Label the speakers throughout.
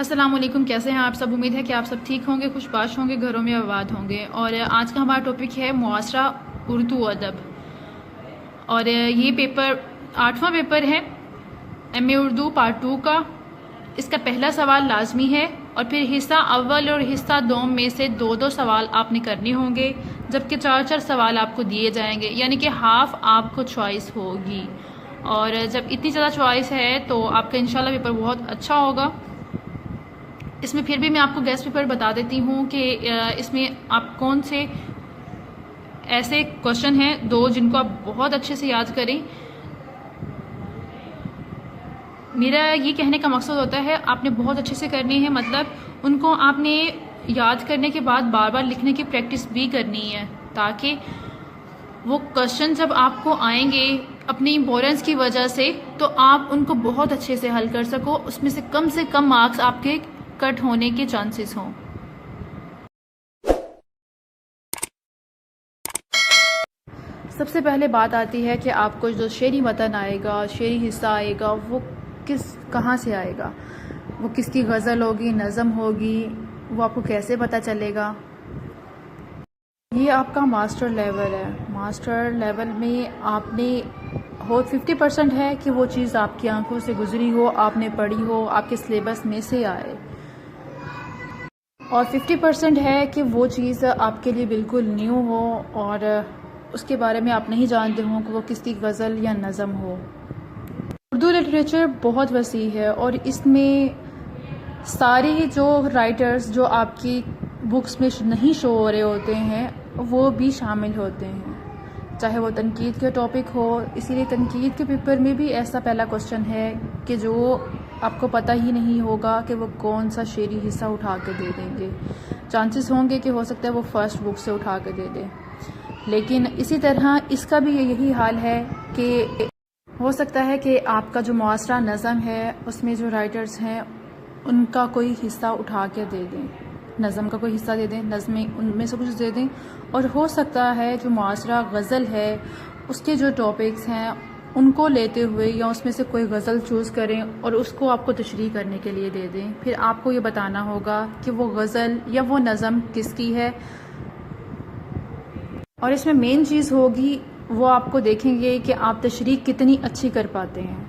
Speaker 1: अस्सलाम वालेकुम। कैसे हैं आप सब? उम्मीद है कि आप सब ठीक होंगे, खुशबाश होंगे, घरों में आबाद होंगे। और आज का हमारा टॉपिक है मुआशरा उर्दू अदब। और ये पेपर 8वां पेपर है MA उर्दू पार्ट 2 का। इसका पहला सवाल लाजमी है और फिर हिस्सा अव्वल और हिस्सा दोम में से दो दो सवाल आपने करने होंगे, जबकि 4 सवाल आपको दिए जाएंगे, यानी कि हाफ आपको चॉइस होगी। और जब इतनी ज़्यादा चॉइस है तो आपका इंशाल्लाह पेपर बहुत अच्छा होगा। इसमें फिर भी मैं आपको गेस्ट पेपर बता देती हूँ कि इसमें आप कौन से ऐसे क्वेश्चन हैं दो जिनको आप बहुत अच्छे से याद करें। मेरा ये कहने का मकसद होता है आपने बहुत अच्छे से करनी है, मतलब उनको आपने याद करने के बाद बार बार लिखने की प्रैक्टिस भी करनी है, ताकि वो क्वेश्चन जब आपको आएंगे अपनी इम्पोर्टेंस की वजह से तो आप उनको बहुत अच्छे से हल कर सको, उसमें से कम मार्क्स आपके कट होने के चांसेस हों। सबसे पहले बात आती है कि आपको जो शेरी मतन आएगा, शेरी हिस्सा आएगा, वो कहाँ से आएगा, वो किसकी गज़ल होगी, नज़म होगी, वो आपको कैसे पता चलेगा। ये आपका मास्टर लेवल है। मास्टर लेवल में आपने 50% है कि वो चीज़ आपकी आंखों से गुजरी हो, आपने पढ़ी हो, आपके सिलेबस में से आए, और 50% है कि वो चीज़ आपके लिए बिल्कुल न्यू हो और उसके बारे में आप नहीं जानते हो कि वो किसकी गज़ल या नज़म हो। उर्दू लिटरेचर बहुत वसी है और इसमें सारी जो राइटर्स जो आपकी बुक्स में नहीं शो हो रहे होते हैं वो भी शामिल होते हैं, चाहे वो तनकीद के टॉपिक हो। इसीलिए तनकीद के पेपर में भी ऐसा पहला क्वेश्चन है कि जो आपको पता ही नहीं होगा कि वो कौन सा शेरी हिस्सा उठा के दे देंगे। चांसेस होंगे कि हो सकता है वो फर्स्ट बुक से उठा के दे दें, लेकिन इसी तरह इसका भी यही हाल है कि हो सकता है कि आपका जो मुआसरा नज़म है उसमें जो राइटर्स हैं उनका कोई हिस्सा उठा के दे दें, नज़म का कोई हिस्सा दे दें, नज़में उनमें से कुछ दे दें। और हो सकता है जो मुआसरा गज़ल है उसके जो टॉपिक्स हैं उनको लेते हुए या उसमें से कोई गज़ल चूज़ करें और उसको आपको तशरीह करने के लिए दे दें। फिर आपको ये बताना होगा कि वो गज़ल या वो नज़म किसकी है। और इसमें मेन चीज़ होगी वो आपको देखेंगे कि आप तशरीह कितनी अच्छी कर पाते हैं।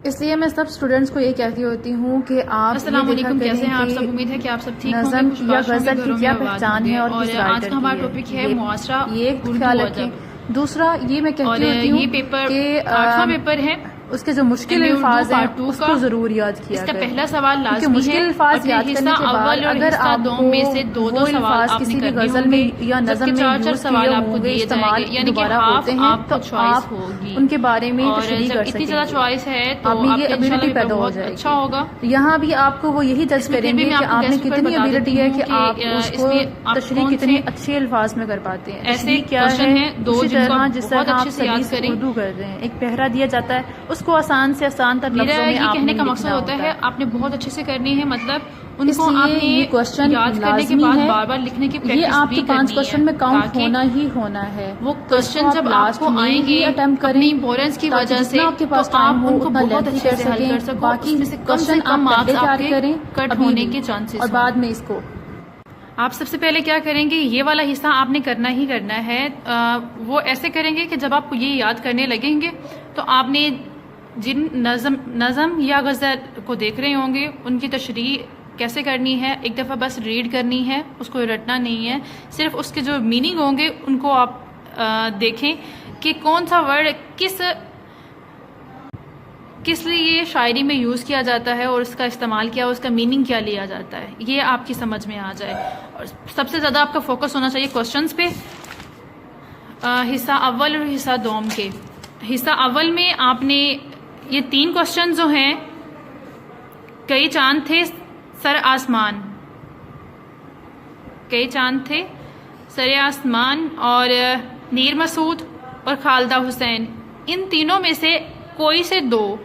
Speaker 1: इसलिए मैं सब स्टूडेंट्स को ये कहती होती हूँ कि आप अस्सलाम वालेकुम। कैसे हैं आप सब? उम्मीद है कि आप सब ठीक होंगे,
Speaker 2: नज़म या
Speaker 1: खुशबाश होंगे,
Speaker 2: गज़ल
Speaker 1: घरों
Speaker 2: की
Speaker 1: में
Speaker 2: क्या
Speaker 1: आबाद
Speaker 2: पहचान
Speaker 1: होंगे।
Speaker 2: है और किस
Speaker 1: आज
Speaker 2: राइटर
Speaker 1: का हमारा
Speaker 2: की
Speaker 1: टॉपिक है मुआशरा
Speaker 2: ये ख्याल रखें। दूसरा ये मैं कहती होती हूँ
Speaker 1: ये पेपर
Speaker 2: कि
Speaker 1: 8वां पेपर है,
Speaker 2: उसके जो मुश्किल अल्फाज हैं उसको जरूर याद किया
Speaker 1: इसका
Speaker 2: करें।
Speaker 1: पहला सवाल लाजमी है
Speaker 2: मुश्किल अल्फाज याद करने के बाद अगर आपको
Speaker 1: में से दो
Speaker 2: वो
Speaker 1: सवाल
Speaker 2: अल्फाज किसी भी गजल में या नज़म में यूज
Speaker 1: सवाल
Speaker 2: किए
Speaker 1: आपको
Speaker 2: होंगे,
Speaker 1: दिए
Speaker 2: इस्तेमाल
Speaker 1: जाएंगे, यानी कि
Speaker 2: दोबारा होते हैं, तो आप उनके बारे में तशरीह कर
Speaker 1: इतनी ज्यादा
Speaker 2: सकेंगे।
Speaker 1: चॉइस है तो
Speaker 2: आप में ये
Speaker 1: आपका
Speaker 2: एबिलिटी
Speaker 1: इंशाल्लाह
Speaker 2: पैदा हो
Speaker 1: बहुत
Speaker 2: जाएगी।
Speaker 1: अच्छा होगा।
Speaker 2: यहाँ भी आपको वो यही जज
Speaker 1: इसमें फिर भी
Speaker 2: करेंगे
Speaker 1: मैं
Speaker 2: कि
Speaker 1: आपको
Speaker 2: आपने
Speaker 1: गेस्ट पेपर
Speaker 2: कितनी
Speaker 1: बता
Speaker 2: एबिलिटी
Speaker 1: देती
Speaker 2: है
Speaker 1: हूँ
Speaker 2: कि
Speaker 1: कि
Speaker 2: आप उसको
Speaker 1: इसमें आप
Speaker 2: तशरीह
Speaker 1: कौन
Speaker 2: कितनी
Speaker 1: से
Speaker 2: अच्छे अल्फाज में कर पाते हैं।
Speaker 1: ऐसे
Speaker 2: तशरीह क्या
Speaker 1: क्वेश्चन
Speaker 2: है,
Speaker 1: हैं दो
Speaker 2: उसी
Speaker 1: जिनको
Speaker 2: तरह
Speaker 1: आप
Speaker 2: जिस
Speaker 1: बहुत
Speaker 2: तरह आप
Speaker 1: अच्छे से याद
Speaker 2: सही से
Speaker 1: करें।
Speaker 2: उर्दू कर रहे हैं, एक पहरा दिया जाता है, उसको आसान से आसान तर
Speaker 1: मेरा
Speaker 2: लफ्जों में
Speaker 1: ये
Speaker 2: आपने
Speaker 1: कहने का
Speaker 2: लिखना
Speaker 1: मकसद होता है आपने बहुत अच्छे से करनी है, मतलब उनको
Speaker 2: इसलिए
Speaker 1: आपने
Speaker 2: ये क्वेश्चन
Speaker 1: याद करने के
Speaker 2: लाजमी
Speaker 1: बाद
Speaker 2: है।
Speaker 1: बार बार लिखने की
Speaker 2: ये
Speaker 1: प्रैक्टिस
Speaker 2: आपके
Speaker 1: भी
Speaker 2: 5
Speaker 1: करनी
Speaker 2: क्वेश्चन
Speaker 1: है,
Speaker 2: में काउंट
Speaker 1: ताकि
Speaker 2: होना ही होना है।
Speaker 1: वो
Speaker 2: तो
Speaker 1: क्वेश्चन
Speaker 2: इसको
Speaker 1: जब
Speaker 2: आप लास्ट
Speaker 1: आपको
Speaker 2: में
Speaker 1: आएंगे
Speaker 2: ही अटेम्प्ट करें,
Speaker 1: अपनी इम्पोर्टेंस की
Speaker 2: ताकि
Speaker 1: वजह से
Speaker 2: जितना आपके
Speaker 1: तो
Speaker 2: पास टाइम
Speaker 1: आप
Speaker 2: हो
Speaker 1: उनको
Speaker 2: उतना
Speaker 1: बहुत
Speaker 2: लेंथी
Speaker 1: अच्छे
Speaker 2: कर
Speaker 1: से हल कर
Speaker 2: सकें।
Speaker 1: सको।
Speaker 2: बाकी
Speaker 1: उसमें से
Speaker 2: क्वेश्चन
Speaker 1: कम
Speaker 2: आप
Speaker 1: मार्क्स
Speaker 2: पहले तैयार
Speaker 1: आपके
Speaker 2: करें
Speaker 1: कट
Speaker 2: अभी
Speaker 1: होने
Speaker 2: भी,
Speaker 1: के चांसेस
Speaker 2: और बाद में इसको
Speaker 1: आप सबसे पहले क्या करेंगे, ये वाला हिस्सा आपने करना ही करना है। वो ऐसे करेंगे कि जब आप ये याद करने लगेंगे तो आपने जिन नज़म या गज़ल को देख रहे होंगे उनकी तशरीह कैसे करनी है, एक दफ़ा बस रीड करनी है, उसको रटना नहीं है। सिर्फ उसके जो मीनिंग होंगे उनको आप देखें कि कौन सा वर्ड किस लिए शायरी में यूज़ किया जाता है और उसका इस्तेमाल किया, उसका मीनिंग क्या लिया जाता है, ये आपकी समझ में आ जाए। और सबसे ज़्यादा आपका फोकस होना चाहिए क्वेश्चंस पे। हिस्सा अव्वल और हिस्सा दोम के। हिस्सा अव्वल में आपने ये 3 क्वेश्चन जो हैं, कई चांद थे सर आसमान, कई चांद थे सर आसमान और नीर मसूद और खालदा हुसैन, इन तीनों में से कोई से 2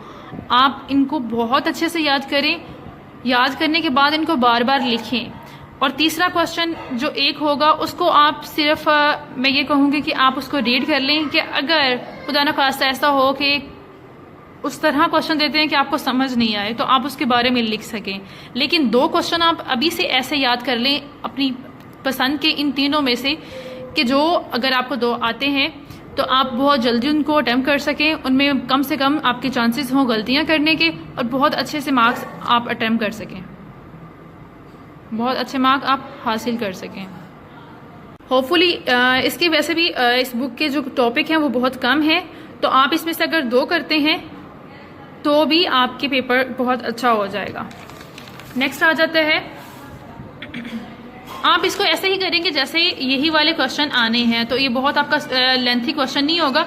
Speaker 1: आप इनको बहुत अच्छे से याद करें। याद करने के बाद इनको बार बार लिखें। और तीसरा क्वेश्चन जो एक होगा उसको आप सिर्फ मैं ये कहूँगी कि आप उसको रीड कर लें कि अगर खुदा न खास्ता ऐसा हो कि
Speaker 2: उस तरह क्वेश्चन देते हैं कि आपको समझ नहीं आए तो आप उसके बारे में लिख सकें। लेकिन 2 क्वेश्चन आप अभी से ऐसे याद कर लें अपनी पसंद के इन तीनों में से, कि जो अगर आपको 2 आते हैं तो आप बहुत जल्दी उनको अटेम्प्ट कर सकें, उनमें कम से कम आपके चांसेस हों गलतियां करने के, और बहुत अच्छे से मार्क्स आप अटेम्प्ट कर सकें, बहुत अच्छे मार्क आप हासिल कर सकें। होपफुली इसकी वैसे भी इस बुक के जो टॉपिक हैं वो बहुत कम हैं, तो आप इसमें से अगर 2 करते हैं तो भी आपके पेपर बहुत अच्छा हो जाएगा। नेक्स्ट आ जाता है, आप इसको ऐसे ही करेंगे जैसे यही वाले क्वेश्चन आने हैं, तो ये बहुत आपका लेंथी क्वेश्चन नहीं होगा,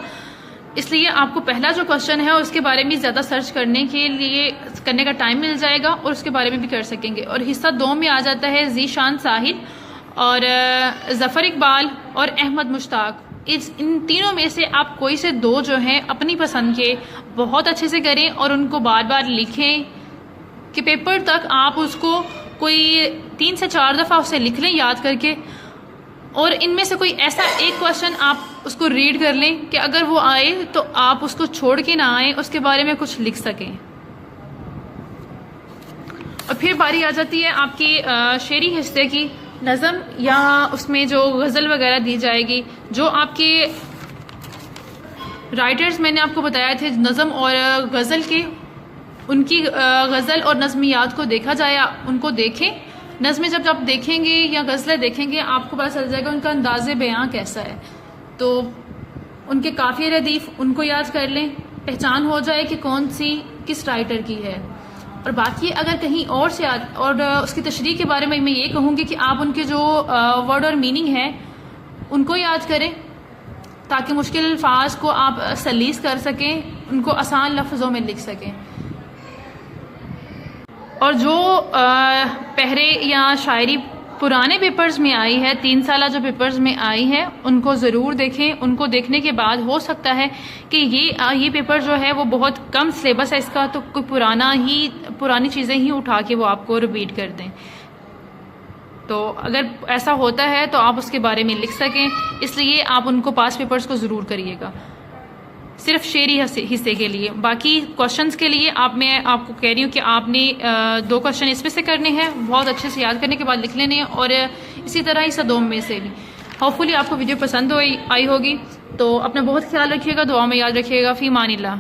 Speaker 2: इसलिए आपको पहला जो क्वेश्चन है उसके बारे में ज़्यादा सर्च करने का टाइम मिल जाएगा और उसके बारे में भी कर सकेंगे। और हिस्सा 2 में आ जाता है ज़ीशान साहिल और ज़फ़र इकबाल और अहमद मुश्ताक। इन तीनों में से आप कोई से 2 जो हैं अपनी पसंद के बहुत अच्छे से करें और उनको बार बार लिखें कि पेपर तक आप उसको कोई 3 से 4 दफ़ा उसे लिख लें याद करके, और इनमें से कोई ऐसा एक क्वेश्चन आप उसको रीड कर लें कि अगर वो आए तो आप उसको छोड़ के ना आए, उसके बारे में कुछ लिख सकें। और फिर बारी आ जाती है आपकी शेरी हिस्से की, नज़म या उसमें जो गज़ल वगैरह दी जाएगी। जो आपके राइटर्स मैंने आपको बताया थे नज़म और गज़ल के, उनकी गज़ल और नज़मियात को देखा जाए, उनको देखें। नज़में जब आप देखेंगे या गज़लें देखेंगे आपको पता चल जाएगा उनका अंदाज़े बयां कैसा है, तो उनके काफ़िया रदीफ़ उनको याद कर लें, पहचान हो जाए कि कौन सी किस राइटर की है। और बाकी अगर कहीं और से और उसकी तशरीह के बारे में मैं ये कहूँगी कि आप उनके जो वर्ड और मीनिंग है उनको याद करें, ताकि मुश्किल अल्फाज को आप सलीस कर सकें, उनको आसान लफ्ज़ों में लिख सकें। और जो पहरे या शायरी पुराने पेपर्स में आई है, 3 साल जो पेपर्स में आई है, उनको ज़रूर देखें। उनको देखने के बाद हो सकता है कि ये पेपर जो है वो बहुत कम सिलेबस है इसका, तो कोई पुरानी चीज़ें ही उठा के वो आपको रिपीट कर दें। तो अगर ऐसा होता है तो आप उसके बारे में लिख सकें, इसलिए आप उनको पास पेपर्स को ज़रूर करिएगा, सिर्फ शेरी हिस्से के लिए। बाकी क्वेश्चंस के लिए मैं आपको कह रही हूँ कि आपने 2 क्वेश्चन इसमें से करने हैं, बहुत अच्छे से याद करने के बाद लिख लेने हैं, और इसी तरह हिस्सा 2 में से भी। होपफुली आपको वीडियो पसंद आई होगी, तो अपना बहुत ख्याल रखिएगा, दुआ में याद रखिएगा। फ़ी मानिल्लाह।